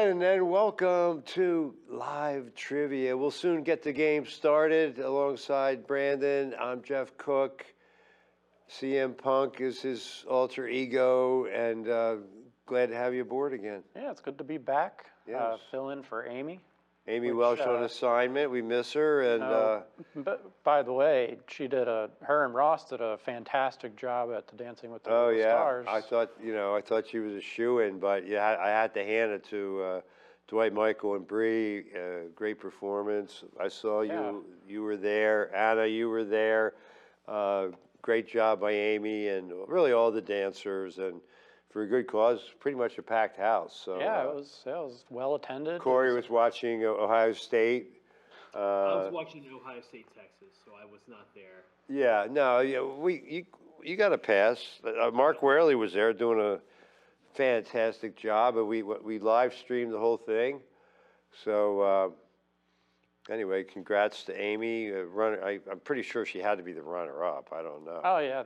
And welcome to Live Trivia. We'll soon get the game started alongside Brandon. I'm Jeff Cook. CM Punk is his alter ego, and glad to have you aboard again. Yeah, it's good to be back. Yes. Fill in for Amy. Amy Welsh on assignment. We miss her. And but by the way, her and Ross did a fantastic job at the Dancing with the Stars. I thought she was a shoo-in, but yeah, I had to hand it to Dwight, Michael, and Bree. Great performance. I saw you. You were there. Anna, you were there. Great job by Amy and really all the dancers, and for a good cause. Pretty much a packed house. So yeah, it was well attended. Corey was watching Ohio State. I was watching Ohio State, Texas, so I was not there. Yeah, no, you got to pass. Mark Werley was there doing a fantastic job, and we live streamed the whole thing. So anyway, congrats to Amy. I'm pretty sure she had to be the runner-up. I don't know. Oh yeah,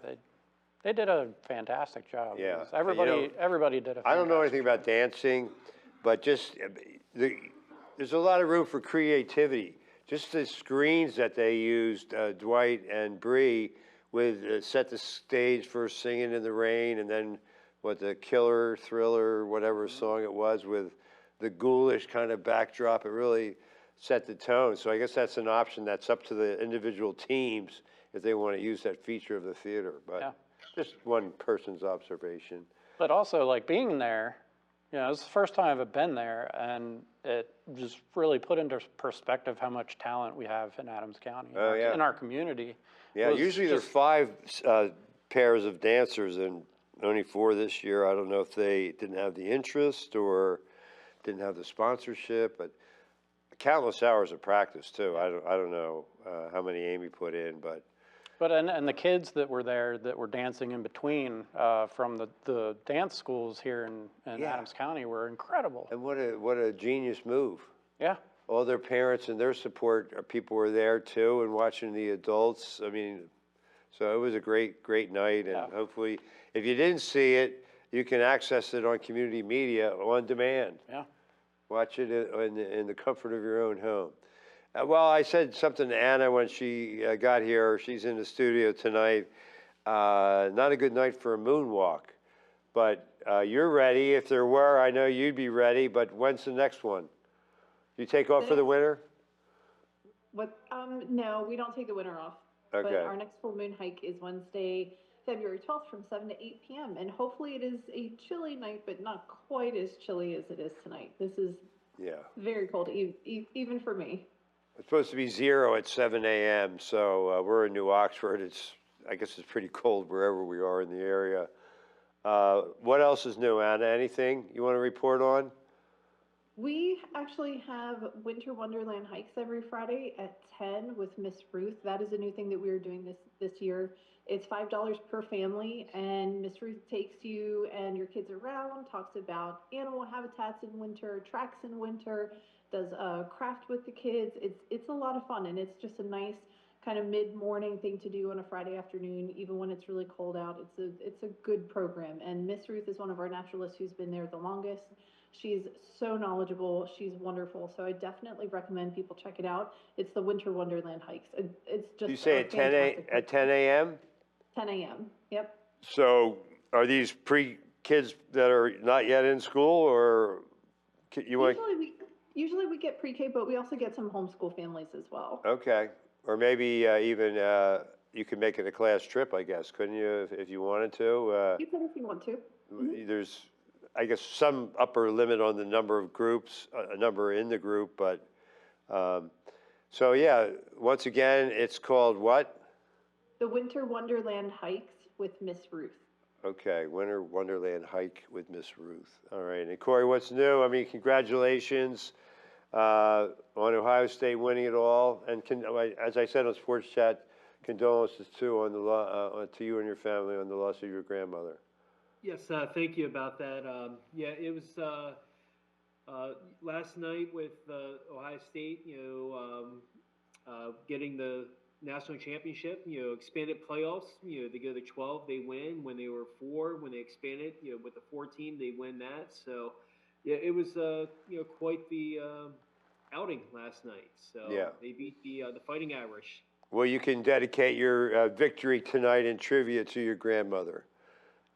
they did a fantastic job. Yeah, everybody did a fantastic I don't know anything about dancing, but just there's a lot of room for creativity. Just the screens that they used, Dwight and Bree, with set the stage for Singing in the Rain, and then the Killer, Thriller, whatever song it was, with the ghoulish kind of backdrop. It really set the tone. So I guess that's an option that's up to the individual teams if they want to use that feature of the theater. But just one person's observation. But also, like, being there, it's the first time I've been there, and it just really put into perspective how much talent we have in Adams County, in our community. Yeah, usually there's 5 pairs of dancers, and only 4 this year. I don't know if they didn't have the interest or didn't have the sponsorship, but countless hours of practice too. I don't know how many Amy put in, but and the kids that were there that were dancing in between from the dance schools here in Adams County were incredible. And what a genius move. Yeah. All their parents and their support people were there too, and watching the adults. I mean, so it was a great night, and hopefully, if you didn't see it, you can access it on community media on demand. Yeah. Watch it in the comfort of your own home. Well, I said something to Anna when she got here. She's in the studio tonight. Not a good night for a moonwalk, but you're ready. If there were, I know you'd be ready, but when's the next one? You take off for the winter? What? No, we don't take the winter off. Okay. But our next full moon hike is Wednesday, February 12th from 7 to 8 p.m. And hopefully it is a chilly night, but not quite as chilly as it is tonight. This is very cold, even for me. It's supposed to be 0 at 7 a.m., so we're in New Oxford. I guess it's pretty cold wherever we are in the area. What else is new, Anna? Anything you want to report on? We actually have Winter Wonderland hikes every Friday at 10 with Miss Ruth. That is a new thing that we are doing this year. It's $5 per family, and Miss Ruth takes you and your kids around, talks about animal habitats in winter, tracks in winter, does a craft with the kids. It's a lot of fun, and it's just a nice kind of mid-morning thing to do on a Friday afternoon, even when it's really cold out. It's a good program, and Miss Ruth is one of our naturalists who's been there the longest. She's so knowledgeable. She's wonderful. So I definitely recommend people check it out. It's the Winter Wonderland hikes. It's just you say at 10 a.m.? 10 a.m. Yep. So are these kids that are not yet in school, or you want? Usually we get pre-K, but we also get some homeschool families as well. Okay, or maybe even you could make it a class trip, I guess, couldn't you, if you wanted to? You could if you want to. There's, I guess, some upper limit on the number of groups, a number in the group, but so yeah. Once again, it's called what? The Winter Wonderland hikes with Miss Ruth. Okay, Winter Wonderland hike with Miss Ruth. All right, and Corey, what's new? I mean, congratulations on Ohio State winning it all, and as I said on Sports Chat, condolences too on to you and your family on the loss of your grandmother. Yes, thank you about that. Yeah, it was last night with Ohio State. Getting the national championship, expanded playoffs, they go to 12, they win. When they were 4, when they expanded, with the 14, they win that. So Yeah, it was, quite the, outing last night. So Yeah. they beat the Fighting Irish. Well, you can dedicate your victory tonight in trivia to your grandmother.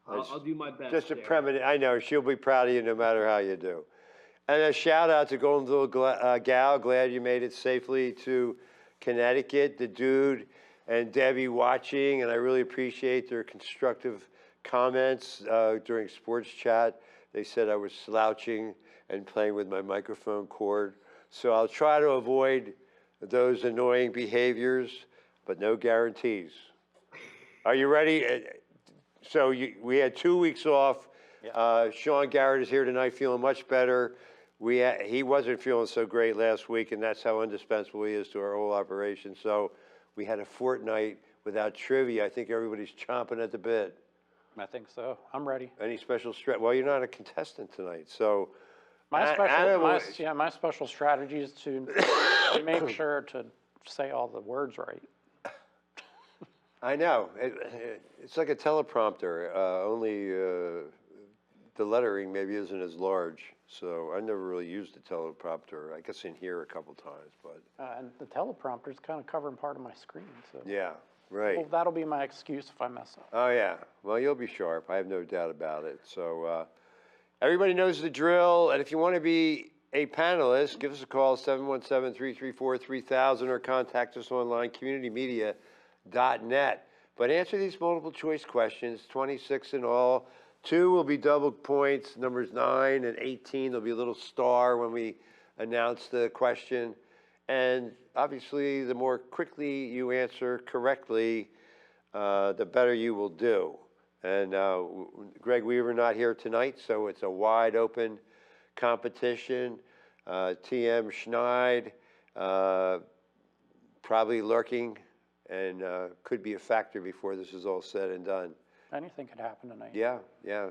I'll do my best. Just a there. premonition. I know she'll be proud of you no matter how you do. And a shout out to Goldenville Gal. Glad you made it safely to Connecticut. The dude and Debbie watching, and I really appreciate their constructive comments during sports chat. They said I was slouching and playing with my microphone cord. So I'll try to avoid those annoying behaviors, but no guarantees. Are you ready? So we had 2 weeks off. Sean Garrett is here tonight feeling much better. He wasn't feeling so great last week, and that's how indispensable he is to our whole operation. So we had a fortnight without trivia. I think everybody's chomping at the bit. I think so. I'm ready. Any special well, you're not a contestant tonight, so. My Anna, my special strategy is to make sure to say all the words right. I know. It's like a teleprompter, only the lettering maybe isn't as large. So I never really used a teleprompter. I guess in here a couple times, but. And the teleprompter is kind of covering part of my screen, so. Yeah, right. Well, that'll be my excuse if I mess up. Oh, yeah. Well, you'll be sharp. I have no doubt about it. So everybody knows the drill. And if you want to be a panelist, give us a call, 717-334-3000, or contact us online, communitymedia.net. But answer these multiple choice questions, 26 in all. 2 will be double points. Numbers 9 and 18, there'll be a little star when we announce the question. And obviously, the more quickly you answer correctly, the better you will do. And Greg Weaver not here tonight, so it's a wide open competition. TM Schneid probably lurking and could be a factor before this is all said and done. Anything could happen tonight. Yeah,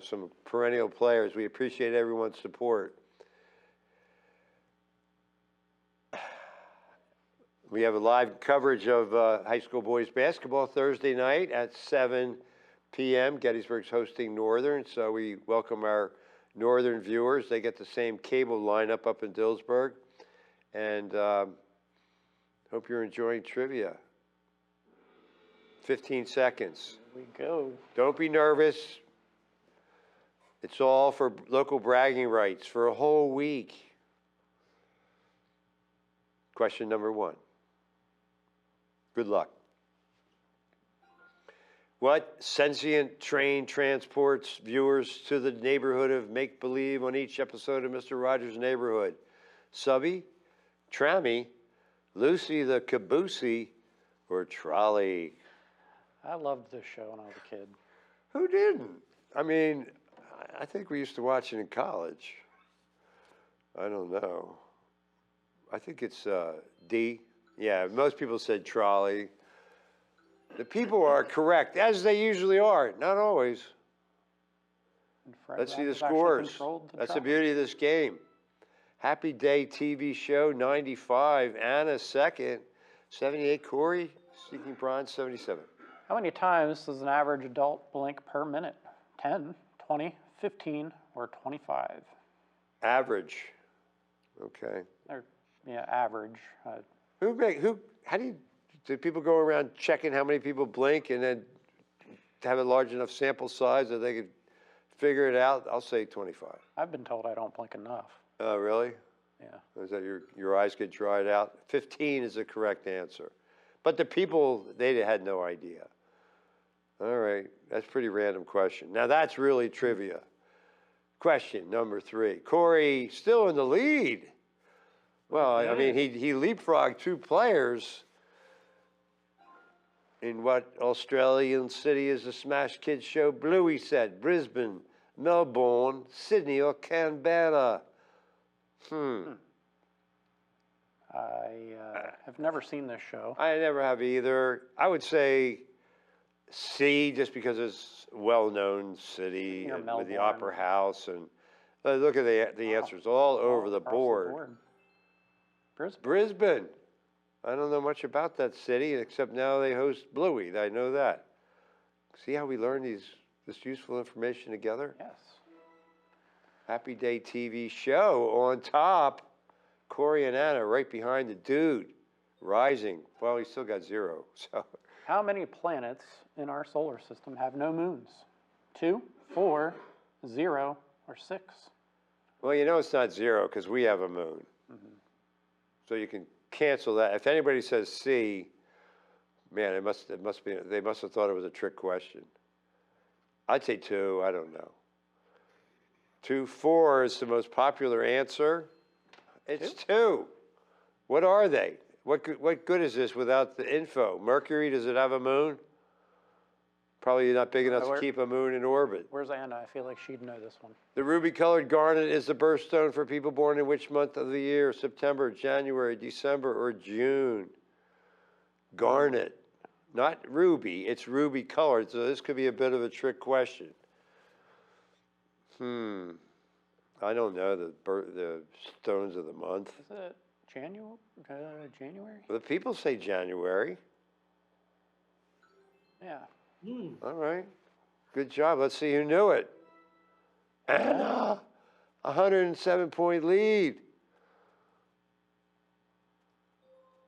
some perennial players. We appreciate everyone's support. We have a live coverage of high school boys basketball Thursday night at 7 p.m. Gettysburg's hosting Northern, so we welcome our Northern viewers. They get the same cable lineup up in Dillsburg. And hope you're enjoying trivia. 15 seconds. Here we go. Don't be nervous. It's all for local bragging rights for a whole week. Question number 1. Good luck. What sentient train transports viewers to the neighborhood of make-believe on each episode of Mr. Rogers' Neighborhood? Subby, Trammy, Lucy the Caboosey, or Trolley? I loved this show when I was a kid. Who didn't? I mean, I think we used to watch it in college. I don't know. I think it's D. Yeah, most people said Trolley. The people are correct, as they usually are. Not always. Let's see the scores. That's the beauty of this game. Happy Day TV show, 95. Anna, second. 78, Corey. Seeking bronze, 77. How many times does an average adult blink per minute? 10, 20, 15, or 25? Average. Okay. Yeah, average. How do people go around checking how many people blink and then have a large enough sample size that they could figure it out? I'll say 25. I've been told I don't blink enough. Oh, really? Yeah. Is that your eyes get dried out? 15 is the correct answer. But the people, they had no idea. All right, that's a pretty random question. Now that's really trivia. Question number 3. Corey still in the lead. Well, I mean, he leapfrogged 2 players. In what Australian city is the Smash Kids show? Bluey said Brisbane, Melbourne, Sydney, or Canberra. I have never seen this show. I never have either. I would say C, just because it's a well-known city and with the Opera House. And look at the answers all over the board. Brisbane. I don't know much about that city, except now they host Bluey. I know that. See how we learn this useful information together? Yes. Happy Day TV show on top. Corey and Anna right behind the dude. Rising. Well, he still got 0. So How many planets in our solar system have no moons? 2, 4, 0, or 6? well, you know it's not 0 because we have a moon. So you can cancel that. If anybody says C, man, it must be. They must have thought it was a trick question. I'd say 2. I don't know. 2, 4 is the most popular answer. It's 2. What are they? What good is this without the info? Mercury, does it have a moon? Probably not big enough to Where- keep a moon in orbit. Where's Anna? I feel like she'd know this one. The ruby-colored garnet is the birthstone for people born in which month of the year? September, January, December, or June? Garnet, not ruby. It's ruby-colored, so this could be a bit of a trick question. I don't know the stones of the month. Is it January? The people say January. Yeah. All right. Good job. Let's see who knew it. Anna, 107-point lead.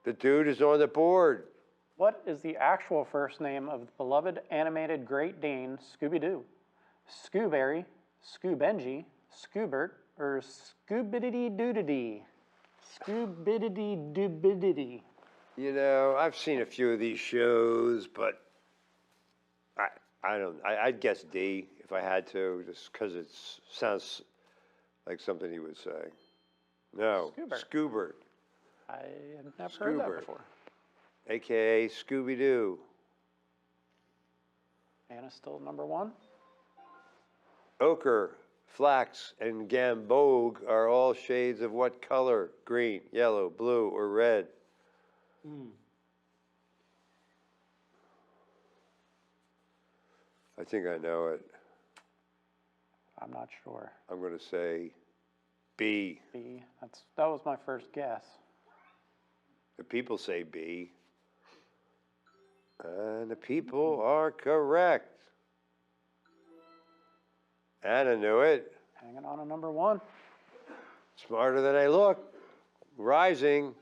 The dude is on the board. What is the actual first name of the beloved animated Great Dane, Scooby-Doo? Scooberry, Scoobenji, Scoobert, or Scoobidity-doodity? Scoobidity-doobidity. You know, I've seen a few of these shows, but I'd guess D if I had to, just because it sounds like something he would say. No, Scoobert. Scoobert, I have never heard that Scoobert. before. AKA Scooby-Doo. Anna's still number 1. Ochre, flax, and gamboge are all shades of what color? Green, yellow, blue, or red? I think I know it. I'm not sure. I'm going to say B. B. That was my first guess. The people say B. And the people are correct. Anna knew it. Hanging on to number 1. Smarter than I look. Rising.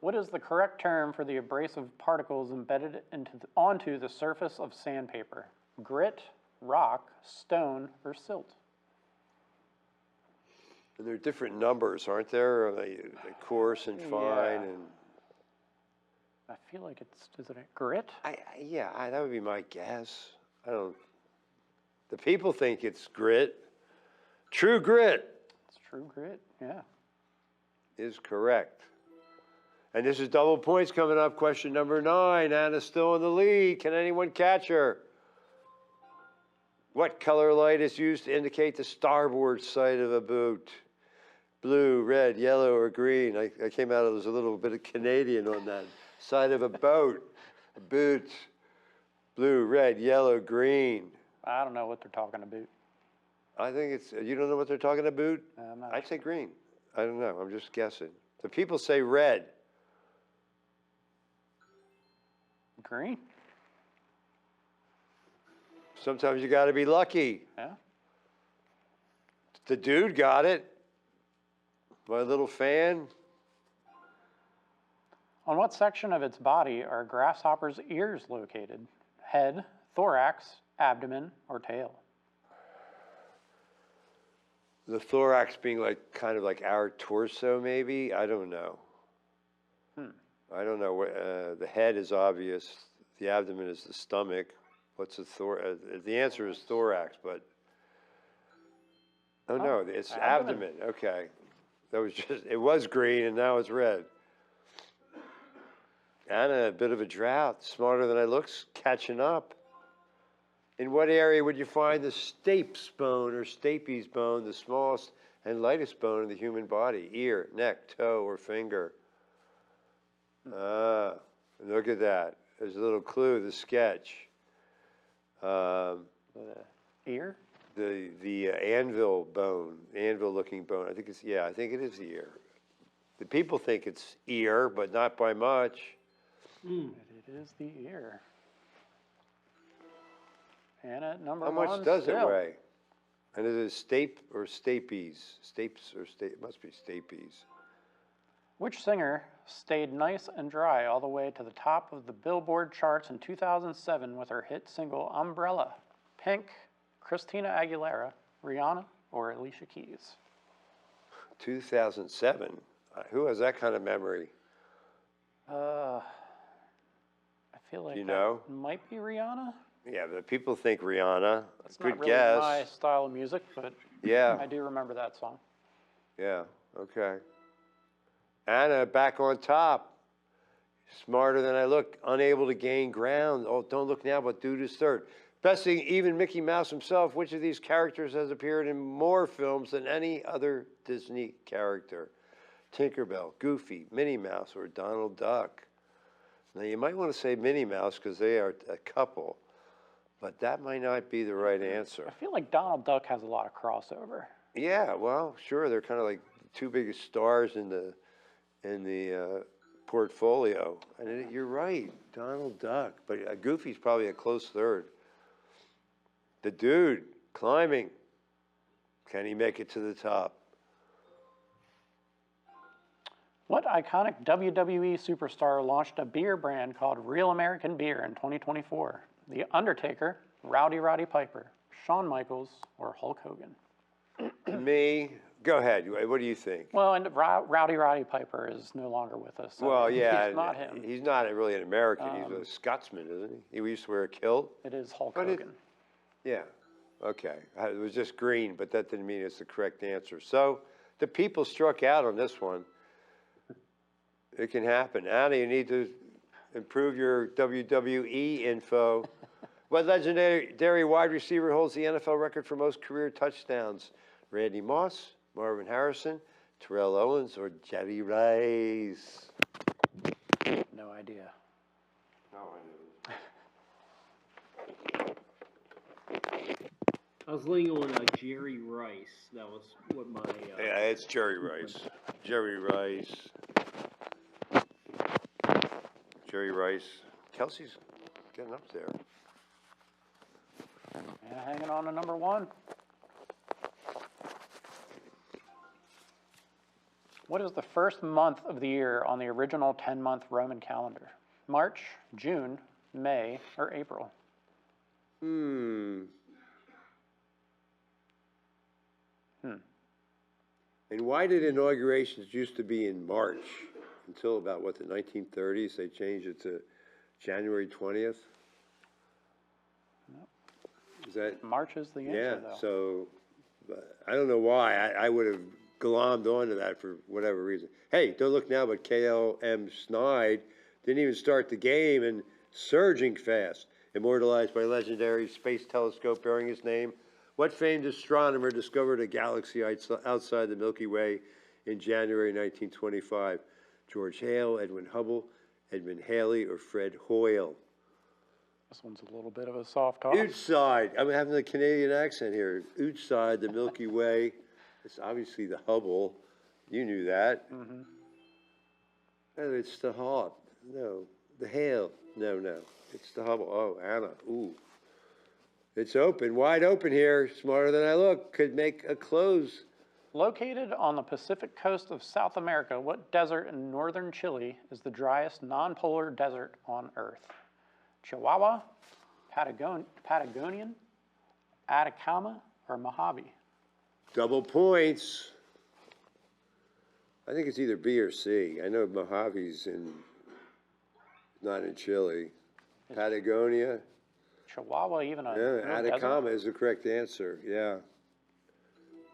What is the correct term for the abrasive particles embedded onto the surface of sandpaper? Grit, rock, stone, or silt? And there are different numbers, aren't there? Like coarse and fine, Yeah. and I feel like is it a grit? that would be my guess. I don't. The people think it's grit. True grit It's true grit, yeah. is correct. And this is double points coming up. Question number 9. Anna's still in the lead. Can anyone catch her? What color light is used to indicate the starboard side of a boat? Blue, red, yellow, or green? I came out as a little bit of Canadian on that. Side of a boat. A boot. Blue, red, yellow, green. I don't know what they're talking about. I think it's, you don't know what they're talking about? I'm not I'd say green. I don't know. I'm just guessing. The people say red. Green? Sometimes you got to be lucky. Yeah. The dude got it. My little fan. On what section of its body are grasshoppers' ears located? Head, thorax, abdomen, or tail? The thorax being like kind of like our torso, maybe. I don't know. I don't know. The head is obvious. The abdomen is the stomach. What's the thorax? The answer is thorax, but no, it's abdomen. Okay, that was just. It was green, and now it's red. Anna, a bit of a drought. Smarter than I look, catching up. In what area would you find the stapes bone or stapes bone, the smallest and lightest bone in the human body? Ear, neck, toe, or finger? Look at that. There's a little clue, the sketch. Ear? The anvil bone, anvil-looking bone. I think it is the ear. The people think it's ear, but not by much. It is the ear. And at number How one much does it still. weigh? And is it Stape or Stapes? Stapes or Stape? It must be Stapes. Which singer stayed nice and dry all the way to the top of the Billboard charts in 2007 with her hit single Umbrella? Pink, Christina Aguilera, Rihanna, or Alicia Keys? 2007. Who has that kind of memory? I feel like You that know? might be Rihanna. Yeah, but people think Rihanna. It's Good not really guess. my style of music, but Yeah, I do remember that song. yeah, okay. Anna back on top. Smarter than I look, unable to gain ground. Oh, don't look now, but dude is third. Best thing, even Mickey Mouse himself, which of these characters has appeared in more films than any other Disney character? Tinkerbell, Goofy, Minnie Mouse, or Donald Duck? Now, you might want to say Minnie Mouse because they are a couple, but that might not be the right answer. I feel like Donald Duck has a lot of crossover. Yeah, well, sure, they're kind of like the two biggest stars in the portfolio. And you're right, Donald Duck, but Goofy's probably a close third. The dude climbing. Can he make it to the top? What iconic WWE superstar launched a beer brand called Real American Beer in 2024? The Undertaker, Rowdy Roddy Piper, Shawn Michaels, or Hulk Hogan? Me? Go ahead. What do you think? Well, and Rowdy Roddy Piper is no longer with us. So Well, yeah. it's not him. He's not really an American. He's a Scotsman, isn't he? He used to wear a kilt. It is Hulk But Hogan. Yeah. Okay. It was just green, but that didn't mean it's the correct answer. So the people struck out on this one. It can happen. Anna, you need to improve your WWE info. What legendary wide receiver holds the NFL record for most career touchdowns? Randy Moss, Marvin Harrison, Terrell Owens, or Jerry Rice? No idea. I was leaning on Jerry Rice. That was what my. Yeah, it's Jerry Rice. Jerry Rice. Jerry Rice. Kelsey's getting up there. Yeah, hanging on to number one. What is the first month of the year on the original 10-month Roman calendar? March, June, May, or April? And why did inaugurations used to be in March until about, what, the 1930s? They changed it to January 20th? Is that? March is the Yeah, answer, though. so I don't know why. I would have glommed onto that for whatever reason. Hey, don't look now, but KLM Snide didn't even start the game and surging fast, immortalized by legendary space telescope bearing his name. What famed astronomer discovered a galaxy outside the Milky Way in January 1925? George Hale, Edwin Hubble, Edmund Halley, or Fred Hoyle? This one's a little bit of a soft toss. Outside. I'm having a Canadian accent here. Outside the Milky Way. It's obviously the Hubble. You knew that. Mm-hmm. Oh, it's the Hawk. No. The Hale. No. It's the Hubble. Oh, Anna. Ooh. It's open. Wide open here. Smarter than I look. Could make a close. Located on the Pacific coast of South America, what desert in northern Chile is the driest non-polar desert on Earth? Chihuahua, Patagonian, Atacama, or Mojave? Double points. I think it's either B or C. I know Mojave's not in Chile. Patagonia. Chihuahua, even a Yeah, desert? Atacama is the correct answer. Yeah.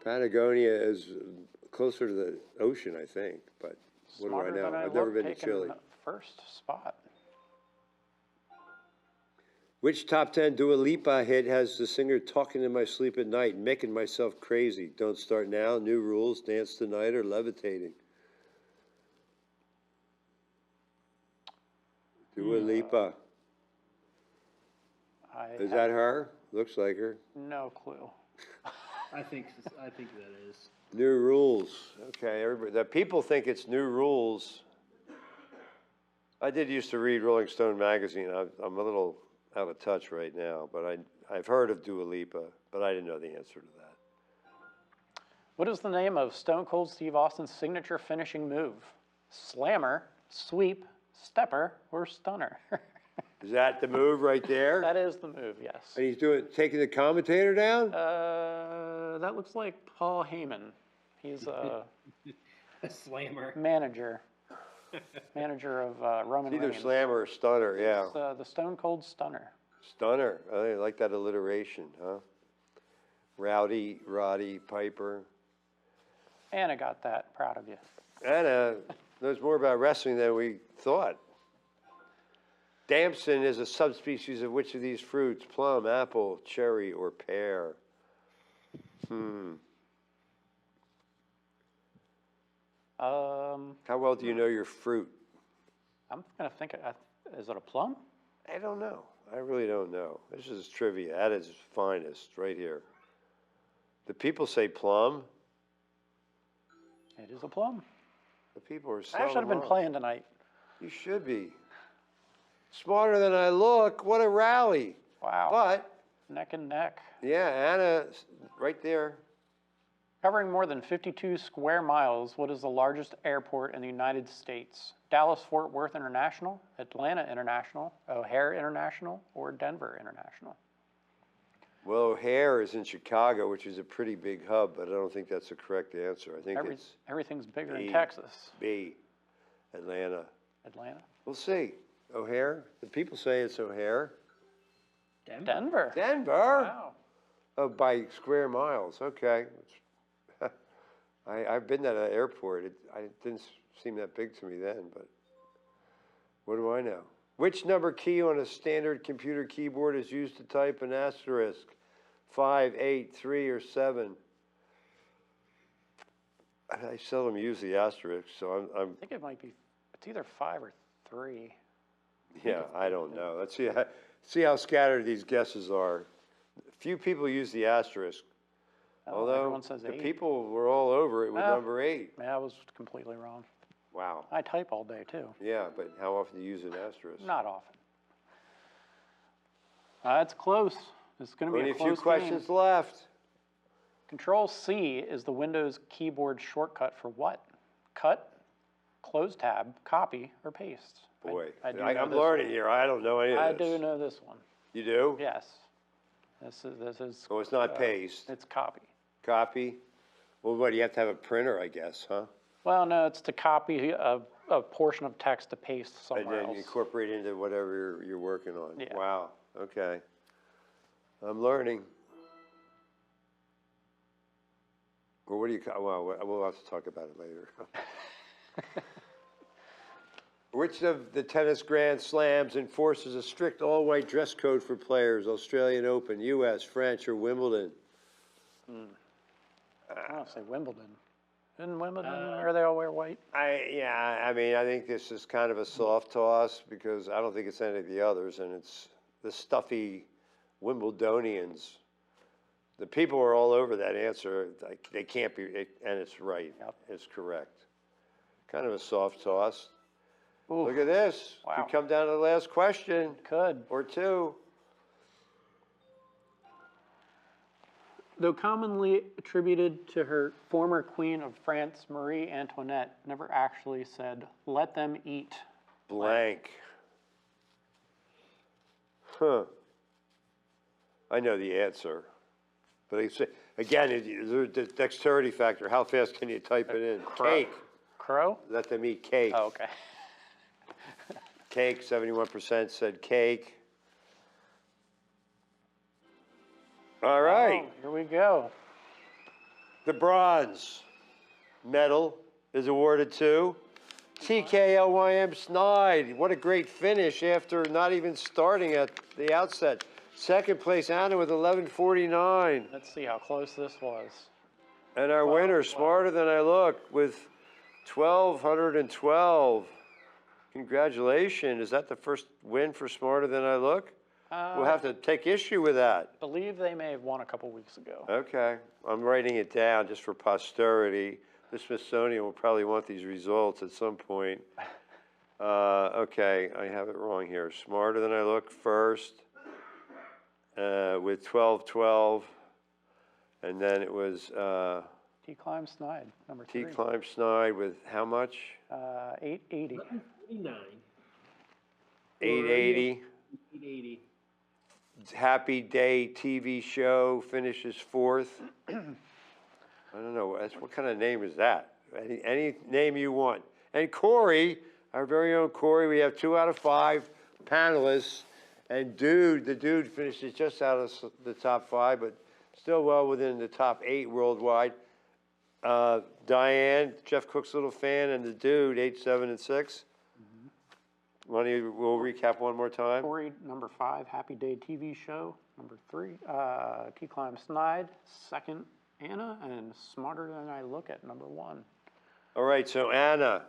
Patagonia is closer to the ocean, I think. But what Smarter do I than know? I I've never look, been to taking Chile. First spot. Which top 10 Dua Lipa hit has the singer talking in my sleep at night, making myself crazy? Don't Start Now, New Rules, Dance Tonight, or Levitating? Dua Lipa. Is that her? Looks like her. No clue. I think that is. New Rules. Okay, everybody. The people think it's New Rules. I did used to read Rolling Stone magazine. I'm a little out of touch right now, but I've heard of Dua Lipa, but I didn't know the answer to that. What is the name of Stone Cold Steve Austin's signature finishing move? Slammer, sweep, stepper, or stunner? Is that the move right there? That is the move, yes. And he's taking the commentator down? That looks like Paul Heyman. He's a A slammer. manager of Roman It's either Reigns. slammer or stunner, yeah. It's, the Stone Cold Stunner. Stunner. I like that alliteration, huh? Rowdy, Roddy, Piper. Anna got that. Proud of you. Anna knows more about wrestling than we thought. Damson is a subspecies of which of these fruits? Plum, apple, cherry, or pear? How well do you know your fruit? I'm gonna think. Is it a plum? I don't know. I really don't know. This is trivia at its finest, right here. The people say plum. It is a plum. The people are I selling should have been them. playing tonight. You should be. Smarter than I look. What a rally. Wow. But, Neck and neck. yeah, Anna, right there. Covering more than 52 square miles, what is the largest airport in the United States? Dallas-Fort Worth International, Atlanta International, O'Hare International, or Denver International? Well, O'Hare is in Chicago, which is a pretty big hub, but I don't think that's the correct answer. I think it's Everything's bigger B. in Texas. B, Atlanta. Atlanta. We'll see. O'Hare? The people say it's O'Hare. Denver. Denver? Wow. Oh, by square miles. Okay. I've been at an airport. It didn't seem that big to me then, but what do I know? Which number key on a standard computer keyboard is used to type an asterisk? 5, 8, 3, or 7? I seldom use the asterisk, so I think it might be, it's either 5 or 3. yeah, I don't know. Let's see how scattered these guesses are. Few people use the asterisk. Oh, Although everyone says the 8. people were all over it with Well, number 8. Yeah, I was completely wrong. Wow. I type all day too. Yeah, but how often do you use an asterisk? Not often. It's close. It's going to be Only a a close few questions game. left. Control C is the Windows keyboard shortcut for what? Cut, close tab, copy, or paste? Boy, I do know I'm this learning one. here. I don't know any of I this. do know this one. You do? Yes. This is. Oh, it's not paste. It's copy. Copy? Well, what, do you have to have a printer, I guess, huh? Well, no, it's to copy a portion of text to paste And somewhere then else. you incorporate into whatever you're working on. Yeah. Wow, okay. I'm learning. Well, what do you, well, we'll have to talk about it later. Which of the tennis Grand Slams enforces a strict all-white dress code for players? Australian Open, U.S., French, or Wimbledon? I want to say Wimbledon. Isn't Wimbledon where they all wear white? I mean, I think this is kind of a soft toss because I don't think it's any of the others, and it's the stuffy Wimbledonians. The people are all over that answer. Like, they can't be, and it's right. Yep. It's correct. Kind of a soft toss. Ooh, Look at this. Wow. Could come down to the last question could. or two. Though commonly attributed to her former queen of France, Marie Antoinette, never actually said, "Let them eat." Blank. Huh. I know the answer. But I say, again, the dexterity factor. How fast can you type it in? Cake. Crow? Let them eat cake. Oh, okay. Cake, 71% said cake. All right. Oh, here we go. The bronze medal is awarded to TKLYM Snide. What a great finish after not even starting at the outset. Second place, Anna with 11:49. Let's see how close this was. And our winner, Smarter Than I Look, with 1,212. Congratulations. Is that the first win for Smarter Than I Look? We'll have to take issue with that. Believe they may have won a couple weeks ago. Okay, I'm writing it down just for posterity. The Smithsonian will probably want these results at some point. Okay, I have it wrong here. Smarter Than I Look first with 1212, and then it was T. Climb Snide, number T. 3. Climb Snide with how much? 880. 1149. 880. 880. Happy Day TV show finishes fourth. I don't know, what kind of name is that? Any name you want. And Corey, our very own Corey, we have 2 out of 5 panelists. And the dude finishes just out of the top 5, but still well within the top 8 worldwide. Diane, Jeff Cook's little fan, and the dude, 8, 7, and 6. We'll recap one more time. Corey, number 5, Happy Day TV show, number 3. T. Climb Snide, 2nd, Anna, and Smarter Than I Look at number 1. All right, so Anna,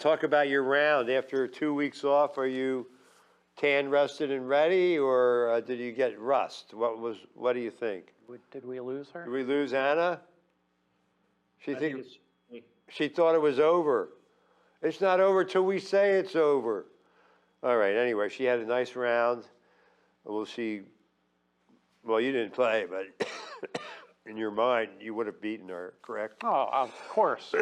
talk about your round. After 2 weeks off, are you tan, rested, and ready, or did you get rust? What do you think? Did we lose her? Did we lose Anna? I think it's, She thought it was over. It's not over till we say it's over. All right, anyway, she had a nice round. We'll see. Well, you didn't play, but in your mind, you would have beaten her, correct? Oh, of course.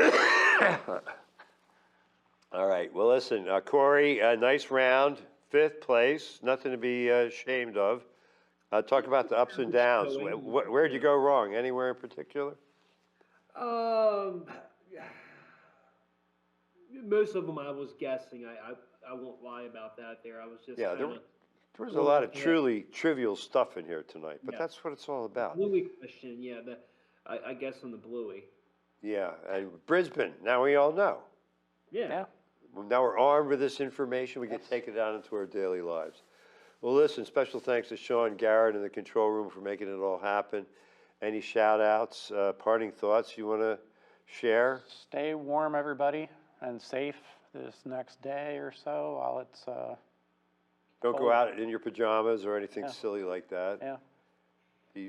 All right, well, listen, Corey, nice round, 5th place, nothing to be ashamed of. Talk about the ups and downs. Where'd you go wrong? Anywhere in particular? Most of them I was guessing. I won't lie about that there. I was just Yeah, kinda, there was a lot of Yeah. truly trivial stuff in here tonight, but Yeah. that's what it's all about. Bluey question, yeah, I guess on the Bluey. Yeah, and Brisbane, now we all know. Yeah. Well, now we're armed with this information, we can take it out into our daily lives. Well, listen, special thanks to Sean Garrett in the control room for making it all happen. Any shout outs, parting thoughts you want to share? Stay warm, everybody, and safe this next day or so while it's, Don't go Cold. out in your pajamas or anything Yeah. silly like that. yeah.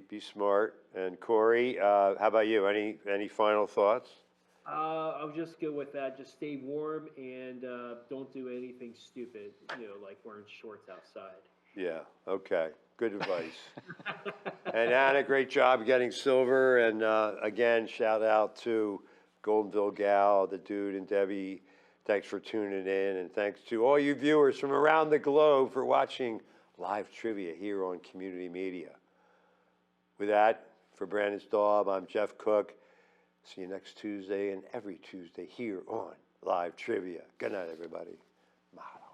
Be smart. And Corey, how about you? Any final thoughts? I'll just go with that. Just stay warm and don't do anything stupid, like wearing shorts outside. Yeah, okay, good advice. And Anna, great job getting silver. And again, shout out to Goldenville Gal, the dude, and Debbie. Thanks for tuning in. And thanks to all you viewers from around the globe for watching live trivia here on Community Media. With that, for Brandon Staub, I'm Jeff Cook. See you next Tuesday and every Tuesday here on Live Trivia. Good night, everybody. Mahalo.